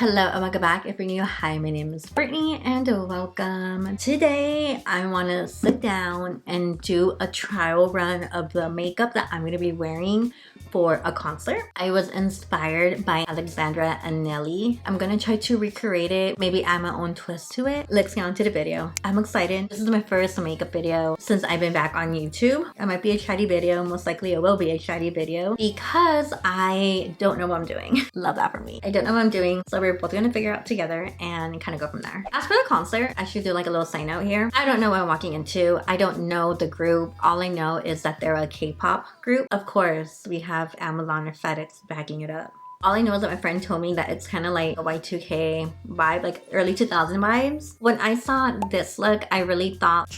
Hello and welcome back. If you're new, hi, my name is Brittany and welcome. Today I want to sit down and do a trial run of the makeup that I'm going to be wearing for a concert. I was inspired by Alexandra Anele. I'm going to try to recreate it, maybe add my own twist to it. Let's get on to the video. I'm excited. This is my first makeup video since I've been back on YouTube. It might be a chatty video, most likely it will be a chatty video because I don't know what I'm doing. Love that for me. I don't know what I'm doing, so we're both gonna figure out together and kind of go from there. As for the concert, I should do like a little side note here. I don't know what I'm walking into. I don't know the group. All I know is that they're a K-pop group. Of course, we have Amazon or FedEx backing it up. All I know is that my friend told me that it's kind of like a Y2K vibe, like early 2000 vibes. When I saw this look, I really thought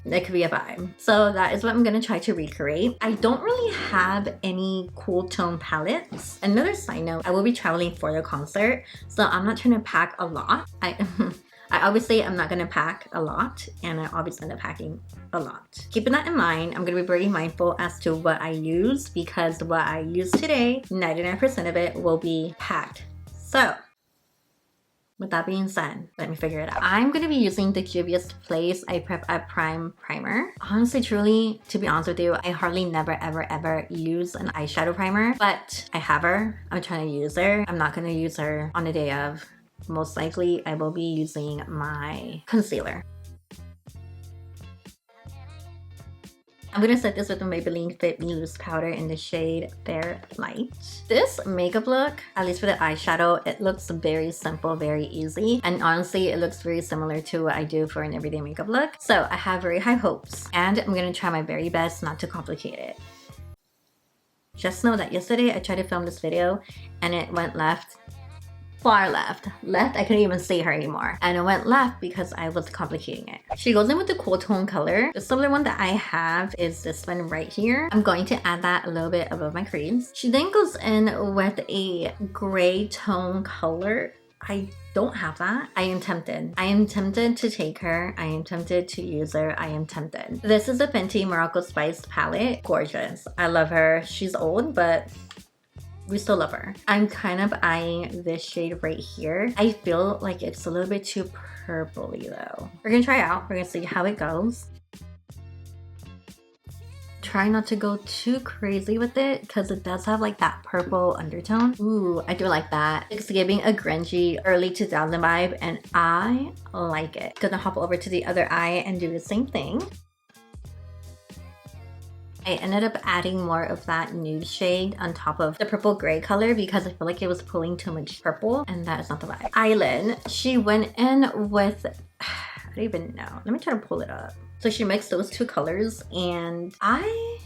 that could be a vibe. So that is what I'm gonna try to recreate. I don't really have any cool tone palettes. Another side note, I will be traveling for the concert, so I'm not trying to pack a lot. I obviously am not gonna pack a lot, and I obviously end up packing a lot. Keeping that in mind, I'm gonna be very mindful as to what I use, because what I use today, 99% of it will be packed. So with that being said, let me figure it out. I'm going to be using the Juvia's Place I Prep Up Prime Primer. Honestly, truly, to be honest with you, I hardly never ever use an eyeshadow primer, but I have her. I'm trying to use her. I'm not going to use her on the day of. Most likely, I will be using my concealer. I'm gonna set this with the Maybelline Fit Me Loose Powder in the shade Fair Light. This makeup look, at least for the eyeshadow, it looks very simple, very easy. And honestly, it looks very similar to what I do for an everyday makeup look. So I have very high hopes. And I'm gonna try my very best not to complicate it. Just know that yesterday I tried to film this video and it went left. Far left. Left, I couldn't even see her anymore. And it went left because I was complicating it. She goes in with the cool tone color. The similar one that I have is this one right here. I'm going to add that a little bit above my crease. She then goes in with a gray tone color. I don't have that. I am tempted. I am tempted to take her. I am tempted to use her. I am tempted. This is a Fenty Morocco Spice palette. Gorgeous. I love her. She's old, but we still love her. I'm kind of eyeing this shade right here. I feel like it's a little bit too purpley though. We're gonna try it out. We're gonna see how it goes. Try not to go too crazy with it because it does have like that purple undertone. Ooh, I do like that. It's giving a grungy early 2000 vibe and I like it. Gonna hop over to the other eye and do the same thing. I ended up adding more of that nude shade on top of the purple gray color because I feel like it was pulling too much purple and that is not the vibe. Eyelid, she went in with, I don't even know. Let me try to pull it up. So she mixed those two colors and I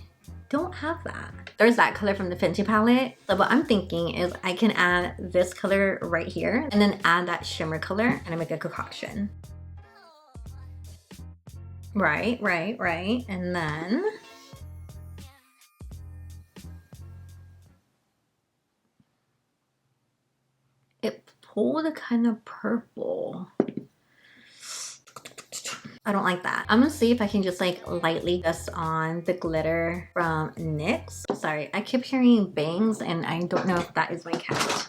don't have that. There's that color from the Fenty palette. So what I'm thinking is I can add this color right here and then add that shimmer color and I make a concoction. Right. And then it pulled kind of purple. I don't like that. I'm gonna see if I can just like lightly dust on the glitter from NYX. Sorry, I keep hearing bangs and I don't know if that is my cat.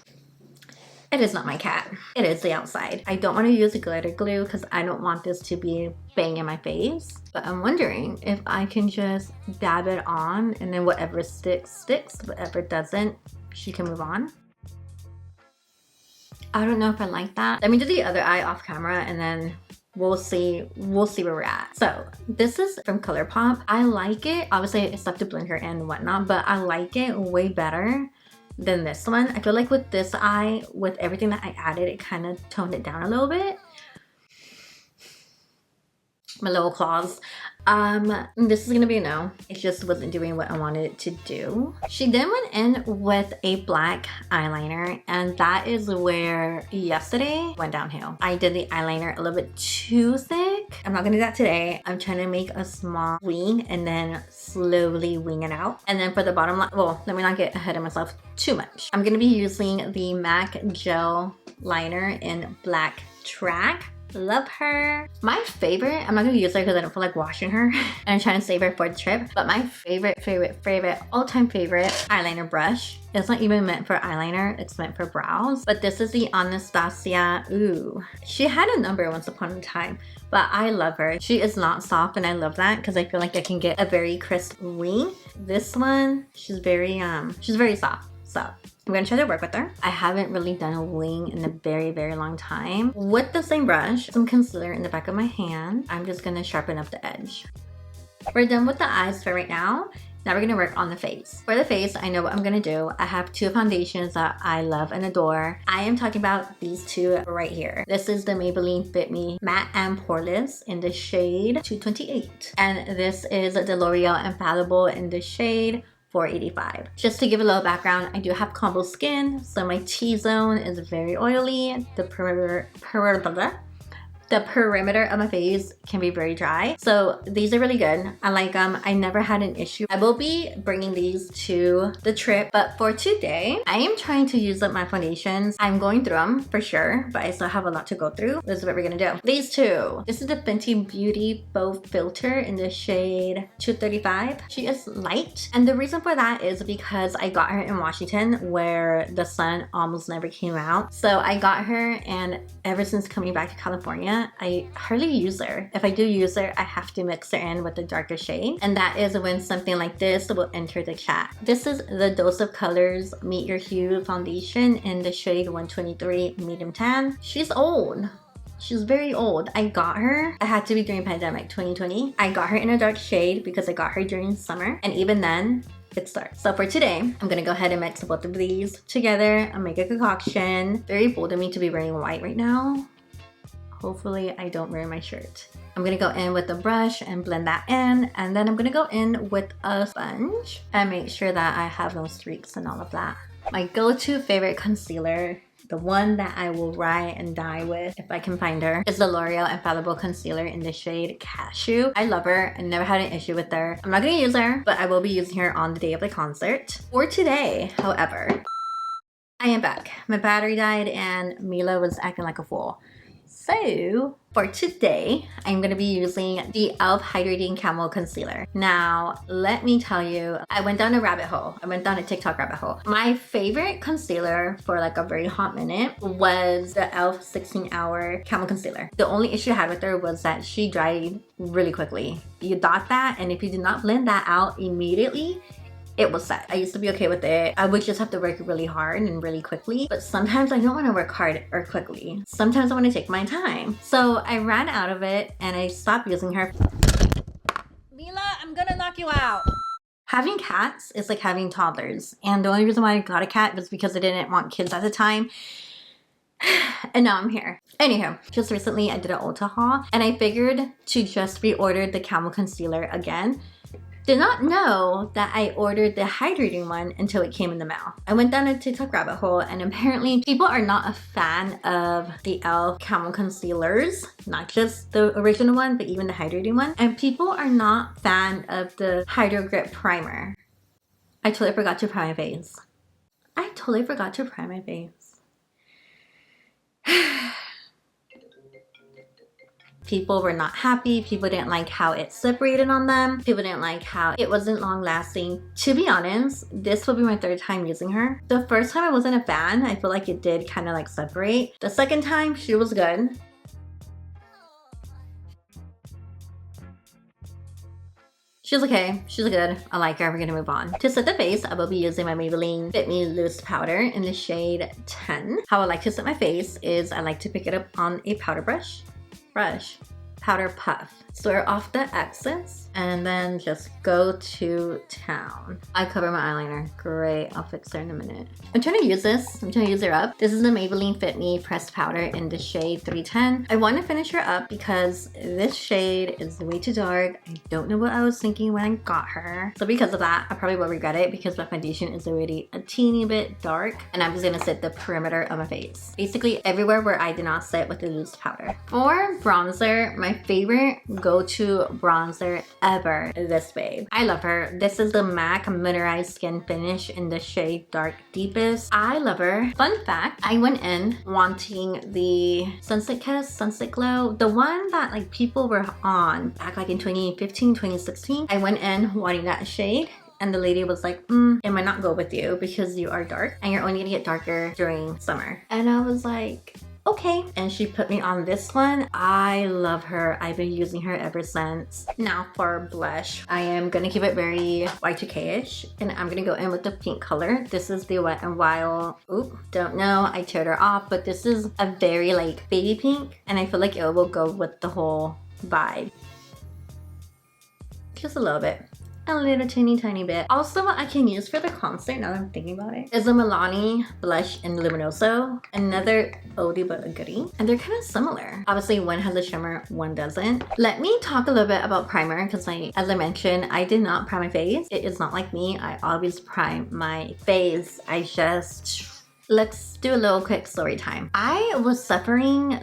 It is not my cat. It is the outside. I don't want to use a glitter glue because I don't want this to be bang in my face. But I'm wondering if I can just dab it on and then whatever sticks, sticks. Whatever doesn't, she can move on. I don't know if I like that. Let me do the other eye off camera and then we'll see where we're at. So this is from ColourPop. I like it. Obviously it's stuff to blend her in and whatnot, but I like it way better than this one. I feel like with this eye, with everything that I added, it kind of toned it down a little bit. My little claws. This is gonna be a no. It just wasn't doing what I wanted it to do. She then went in with a black eyeliner and that is where yesterday went downhill. I did the eyeliner a little bit too thick. I'm not gonna do that today. I'm trying to make a small wing and then slowly wing it out. And then for the bottom line, well, let me not get ahead of myself too much. I'm gonna be using the MAC Gel Liner in Black Track. Love her. My favorite, I'm not gonna use her because I don't feel like washing her and I'm trying to save her for the trip, but my favorite, all-time favorite eyeliner brush. It's not even meant for eyeliner, it's meant for brows. But this is the Anastasia. Ooh. She had a number once upon a time, but I love her. She is not soft and I love that because I feel like I can get a very crisp wing. This one, she's very soft. So I'm gonna try to work with her. I haven't really done a wing in a very long time. With the same brush, some concealer in the back of my hand, I'm just gonna sharpen up the edge. We're done with the eyes for right now. Now we're gonna work on the face. For the face, I know what I'm gonna do. I have two foundations that I love and adore. I am talking about these two right here. This is the Maybelline Fit Me Matte and Poreless in the shade 228. And this is the L'Oreal Infallible in the shade 485. Just to give a little background, I do have combo skin, so my T-zone is very oily. The perimeter of my face can be very dry. So these are really good. I like them. I never had an issue. I will be bringing these to the trip, but for today, I am trying to use up my foundations. I'm going through them for sure, but I still have a lot to go through. This is what we're gonna do. These two. This is the Fenty Beauty Faux Filter in the shade 235. She is light, and the reason for that is because I got her in Washington where the sun almost never came out. So I got her, and ever since coming back to California, I hardly use her. If I do use her, I have to mix her in with the darker shade. And that is when something like this will enter the chat. This is the Dose of Colors Meet Your Hue Foundation in the shade 123 Medium Tan. She's old. She's very old. I got her, it had to be during pandemic 2020. I got her in a dark shade because I got her during summer. And even then, it's dark. So for today, I'm gonna go ahead and mix both of these together and make a concoction. Very bold of me to be wearing white right now. Hopefully I don't wear my shirt. I'm gonna go in with the brush and blend that in, and then I'm gonna go in with a sponge and make sure that I have no streaks and all of that. My go-to favorite concealer, the one that I will ride and die with if I can find her, is the L'Oreal Infallible Concealer in the shade Cashew. I love her and never had an issue with her. I'm not gonna use her, but I will be using her on the day of the concert. For today, however, I am back. My battery died and Mila was acting like a fool. So for today, I'm going to be using the e.l.f. Hydrating Camo Concealer. Now, let me tell you, I went down a rabbit hole. I went down a TikTok rabbit hole. My favorite concealer for like a very hot minute was the e.l.f. 16-Hour Camo Concealer. The only issue I had with her was that she dried really quickly. You dot that, and if you did not blend that out immediately, it was set. I used to be okay with it. I would just have to work really hard and really quickly, but sometimes I don't want to work hard or quickly. Sometimes I want to take my time. So I ran out of it and I stopped using her. Mila, I'm gonna knock you out. Having cats is like having toddlers, and the only reason why I got a cat was because I didn't want kids at the time. And now I'm here. Anywho, just recently I did an Ulta haul and I figured to just reorder the Camo Concealer again. Did not know that I ordered the hydrating one until it came in the mail. I went down a TikTok rabbit hole, and apparently people are not a fan of the e.l.f. Camo Concealers, not just the original one, but even the hydrating one. And people are not fan of the Hydro Grip Primer. I totally forgot to prime my face. People were not happy. People didn't like how it separated on them. People didn't like how it wasn't long lasting. To be honest, this will be my third time using her. The first time I wasn't a fan. I feel like it did kind of like separate. The second time, she was good. She's okay. She's good. I like her. We're gonna move on. To set the face, I will be using my Maybelline Fit Me Loose Powder in the shade 10. How I like to set my face is I like to pick it up on a powder brush, powder puff. Swear off the excess and then just go to town. I cover my eyeliner. Great, I'll fix her in a minute. I'm trying to use this. I'm trying to use her up. This is the Maybelline Fit Me Pressed Powder in the shade 310. I want to finish her up because this shade is way too dark. I don't know what I was thinking when I got her. So because of that, I probably will regret it because my foundation is already a teeny bit dark. And I'm just gonna set the perimeter of my face. Basically everywhere where I did not set with the loose powder. For bronzer, my favorite go-to bronzer ever, this babe. I love her. This is the MAC Mineralized Skin Finish in the shade Dark Deepest. I love her. Fun fact, I went in wanting the Sunset Kiss, Sunset Glow, the one that like people were on back like in 2015, 2016. I went in wanting that shade. And the lady was like, it might not go with you because you are dark and you're only gonna get darker during summer. And I was like, okay. And she put me on this one. I love her. I've been using her ever since. Now for blush, I am gonna keep it very Y2K-ish and I'm gonna go in with the pink color. This is the Wet n Wild. Oop, don't know, I teared her off, but this is a very like baby pink and I feel like it will go with the whole vibe. Just a little bit. A little tiny bit. Also, what I can use for the concert, now that I'm thinking about it, is a Milani blush in Luminoso. Another oldie but a goodie. And they're kind of similar. Obviously, one has a shimmer, one doesn't. Let me talk a little bit about primer because as I mentioned, I did not prime my face. It is not like me. I always prime my face. Let's do a little quick story time. I was suffering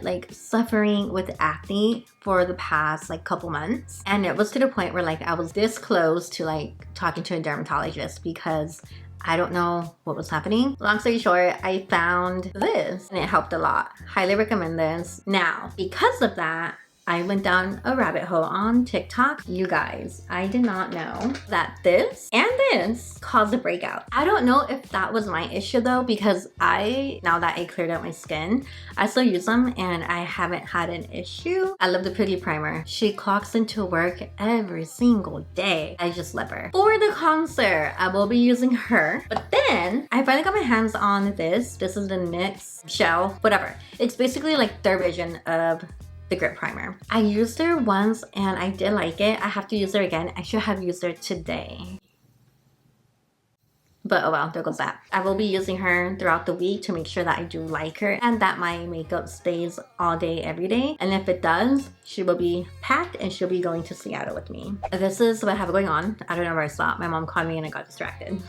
with acne for the past like couple months. And it was to the point where like I was this close to like talking to a dermatologist because I don't know what was happening. Long story short, I found this and it helped a lot. Highly recommend this. Now, because of that, I went down a rabbit hole on TikTok. You guys, I did not know that this and this caused a breakout. I don't know if that was my issue though, because now that I cleared out my skin, I still use them and I haven't had an issue. I love the Pretty Primer. She clocks into work every single day. I just love her. For the concert, I will be using her. But then I finally got my hands on this. This is the NYX gel, whatever. It's basically like their version of the grip primer. I used her once and I did like it. I have to use her again. I should have used her today. But oh well, there goes that. I will be using her throughout the week to make sure that I do like her and that my makeup stays all day, every day. And if it does, she will be packed and she'll be going to Seattle with me. This is what I have going on. I don't know where I stopped. My mom called me and I got distracted.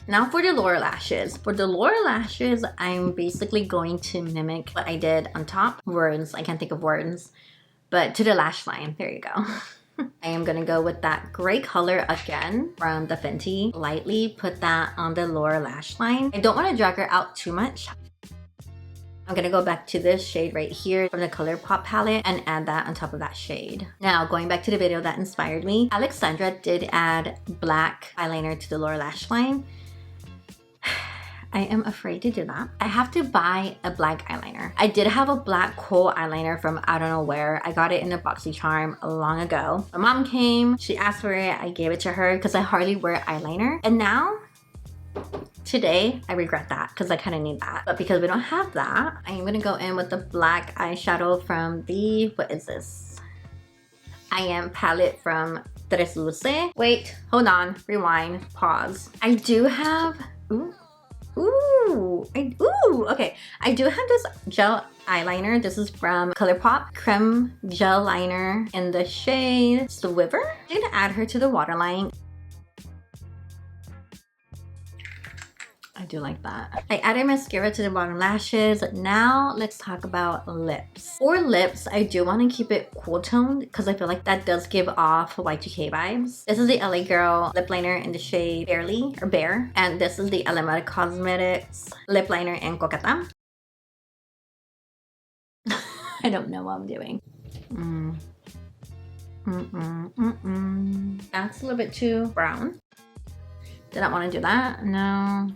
Now for the lower lashes. For the lower lashes, I'm basically going to mimic what I did on top. Words, I can't think of words. But to the lash line, there you go. I am gonna go with that gray color again from the Fenty. Lightly put that on the lower lash line. I don't wanna drag her out too much. I'm gonna go back to this shade right here from the ColourPop palette and add that on top of that shade. Now, going back to the video that inspired me, Alexandra did add black eyeliner to the lower lash line. I am afraid to do that. I have to buy a black eyeliner. I did have a black kohl eyeliner from I don't know where. I got it in a BoxyCharm long ago. My mom came, she asked for it, I gave it to her because I hardly wear eyeliner. And now, today, I regret that because I kind of need that. But because we don't have that, I'm gonna go in with the black eyeshadow from the, what is this? I Am palette from Tres Luce. Wait, hold on, rewind, pause. I do have, okay. I do have this gel eyeliner. This is from ColourPop Creme Gel Liner in the shade Swiver. I'm gonna add her to the waterline. I do like that. I added mascara to the bottom lashes. Now let's talk about lips. For lips, I do want to keep it cool toned because I feel like that does give off Y2K vibes. This is the LA Girl lip liner in the shade Barely or Bare. And this is the Elementa Cosmetics lip liner in Coqueta. I don't know what I'm doing. That's a little bit too brown. Did not want to do that. No.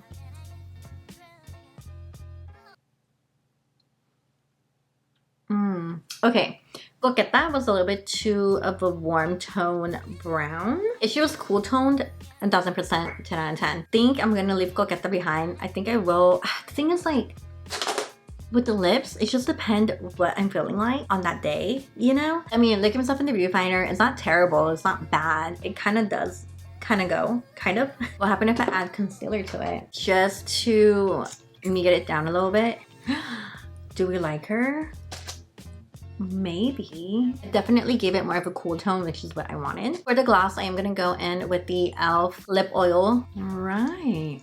Okay, Coqueta was a little bit too of a warm tone brown. If she was cool toned, 1000%, 10 out of 10. I think I'm gonna leave Coqueta behind. I think I will. The thing is like, with the lips, it just depends what I'm feeling like on that day, you know? I mean, look at myself in the viewfinder. It's not terrible, it's not bad. It kind of does go. What happened if I add concealer to it? Just to get it down a little bit. Do we like her? Maybe. It definitely gave it more of a cool tone, which is what I wanted. For the gloss, I am gonna go in with the e.l.f. lip oil. Right.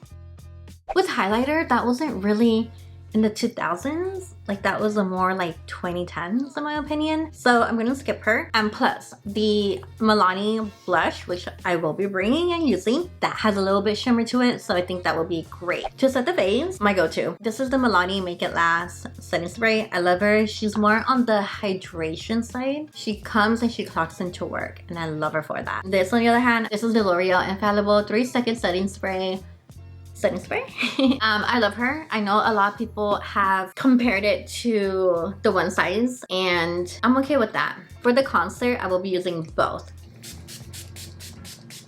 With highlighter, that wasn't really in the 2000s. Like that was a more like 2010s in my opinion. So I'm gonna skip her. And plus the Milani blush, which I will be bringing and using, that has a little bit shimmer to it. So I think that will be great. To set the face, my go-to. This is the Milani Make It Last setting spray. I love her. She's more on the hydration side. She comes and she clocks into work and I love her for that. This on the other hand, this is the L'Oreal Infallible 3-second setting spray. I love her. I know a lot of people have compared it to the one size and I'm okay with that. For the concert, I will be using both.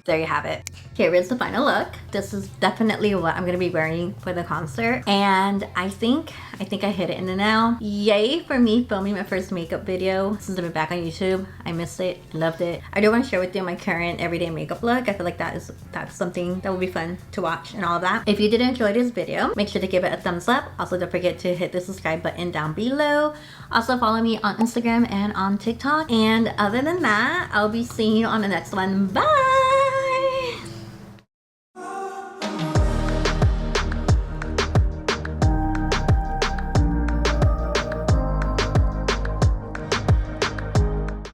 There you have it. Here is the final look. This is definitely what I'm gonna be wearing for the concert. And I think I hit it in the nail. Yay for me filming my first makeup video since I've been back on YouTube. I missed it, loved it. I do want to share with you my current everyday makeup look. I feel like that's something that will be fun to watch and all of that. If you did enjoy this video, make sure to give it a thumbs up. Also don't forget to hit the subscribe button down below. Also follow me on Instagram and on TikTok. And other than that, I'll be seeing you on the next one. Bye!